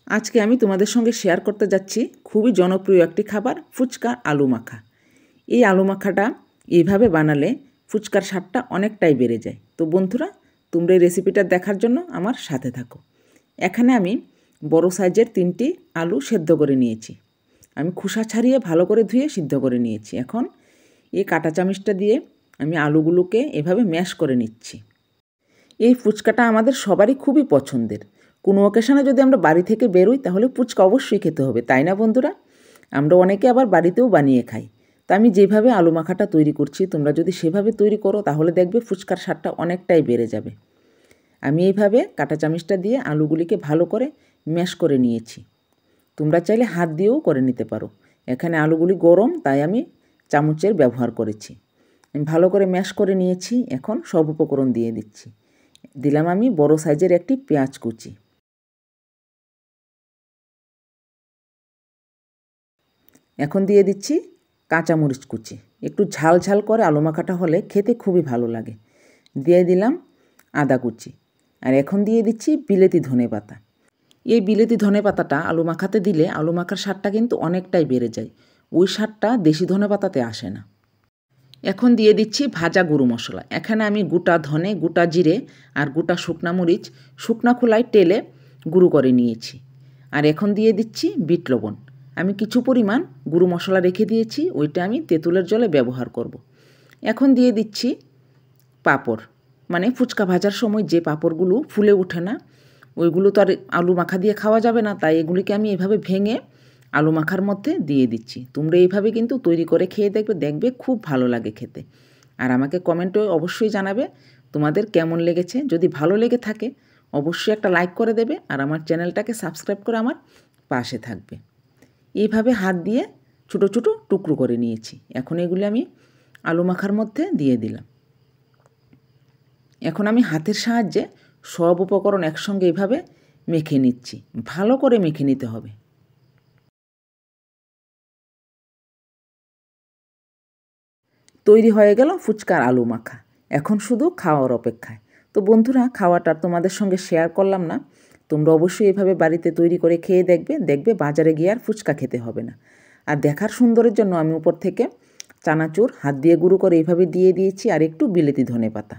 আজকে আমি তোমাদের সঙ্গে শেয়ার করতে যাচ্ছি খুবই জনপ্রিয় একটি খাবার ফুচকা আলু মাখা। এই আলু মাখাটা এইভাবে বানালে ফুচকার স্বাদটা অনেকটাই বেড়ে যায়। তো বন্ধুরা, তোমরা এই রেসিপিটা দেখার জন্য আমার সাথে থাকো। এখানে আমি বড় সাইজের 3টি আলু সেদ্ধ করে নিয়েছি। আমি খোসা ছাড়িয়ে ভালো করে ধুয়ে সিদ্ধ করে নিয়েছি। এখন এই কাঁটা চামচটা দিয়ে আমি আলুগুলোকে এভাবে ম্যাশ করে নিচ্ছি। এই ফুচকাটা আমাদের সবারই খুবই পছন্দের। কোনো অকেশনে যদি আমরা বাড়ি থেকে বেরোই তাহলে ফুচকা অবশ্যই খেতে হবে, তাই না বন্ধুরা? আমরা অনেকে আবার বাড়িতেও বানিয়ে খাই। তা আমি যেভাবে আলু মাখাটা তৈরি করছি, তোমরা যদি সেভাবে তৈরি করো তাহলে দেখবে ফুচকার স্বাদটা অনেকটাই বেড়ে যাবে। আমি এইভাবে কাঁটা চামচটা দিয়ে আলুগুলিকে ভালো করে ম্যাশ করে নিয়েছি। তোমরা চাইলে হাত দিয়েও করে নিতে পারো। এখানে আলুগুলি গরম, তাই আমি চামচের ব্যবহার করেছি। আমি ভালো করে ম্যাশ করে নিয়েছি। এখন সব উপকরণ দিয়ে দিচ্ছি। দিলাম আমি বড় সাইজের একটি পেঁয়াজ কুচি, এখন দিয়ে দিচ্ছি কাঁচামরিচ কুচি। একটু ঝাল ঝাল করে আলু মাখাটা হলে খেতে খুবই ভালো লাগে। দিয়ে দিলাম আদা কুচি, আর এখন দিয়ে দিচ্ছি বিলেতি ধনেপাতা। এই বিলেতি ধনেপাতাটা আলু মাখাতে দিলে আলু মাখার স্বাদটা কিন্তু অনেকটাই বেড়ে যায়। ওই স্বাদটা দেশি ধনেপাতাতে আসে না। এখন দিয়ে দিচ্ছি ভাজা গুঁড়ো মশলা। এখানে আমি গোটা ধনে, গোটা জিরে আর গোটা শুকনা মরিচ শুকনা খোলায় তেলে গুঁড়ো করে নিয়েছি। আর এখন দিয়ে দিচ্ছি বিট লবণ। আমি কিছু পরিমাণ গুঁড়ো মশলা রেখে দিয়েছি, ওইটা আমি তেঁতুলের জলে ব্যবহার করব। এখন দিয়ে দিচ্ছি পাঁপড়, মানে ফুচকা ভাজার সময় যে পাঁপড়গুলো ফুলে ওঠে না, ওইগুলো তো আর আলু মাখা দিয়ে খাওয়া যাবে না, তাই এগুলিকে আমি এভাবে ভেঙে আলু মাখার মধ্যে দিয়ে দিচ্ছি। তোমরা এইভাবে কিন্তু তৈরি করে খেয়ে দেখবে খুব ভালো লাগে খেতে। আর আমাকে কমেন্টে অবশ্যই জানাবে তোমাদের কেমন লেগেছে। যদি ভালো লেগে থাকে অবশ্যই একটা লাইক করে দেবে, আর আমার চ্যানেলটাকে সাবস্ক্রাইব করে আমার পাশে থাকবে। এইভাবে হাত দিয়ে ছোটো ছোটো টুকরো করে নিয়েছি। এখন এগুলি আমি আলু মাখার মধ্যে দিয়ে দিলাম। এখন আমি হাতের সাহায্যে সব উপকরণ একসঙ্গে এইভাবে মেখে নিচ্ছি। ভালো করে মেখে নিতে হবে। তৈরি হয়ে গেল ফুচকার আলু মাখা। এখন শুধু খাওয়ার অপেক্ষায়। তো বন্ধুরা, খাওয়াটা তোমাদের সঙ্গে শেয়ার করলাম না। তোমরা অবশ্যই এভাবে বাড়িতে তৈরি করে খেয়ে দেখবে বাজারে গিয়ে আর ফুচকা খেতে হবে না। আর দেখার সুন্দরের জন্য আমি উপর থেকে চানাচুর হাত দিয়ে গুঁড়ো করে এইভাবে দিয়ে দিয়েছি, আর একটু বিলেতি ধনেপাতা।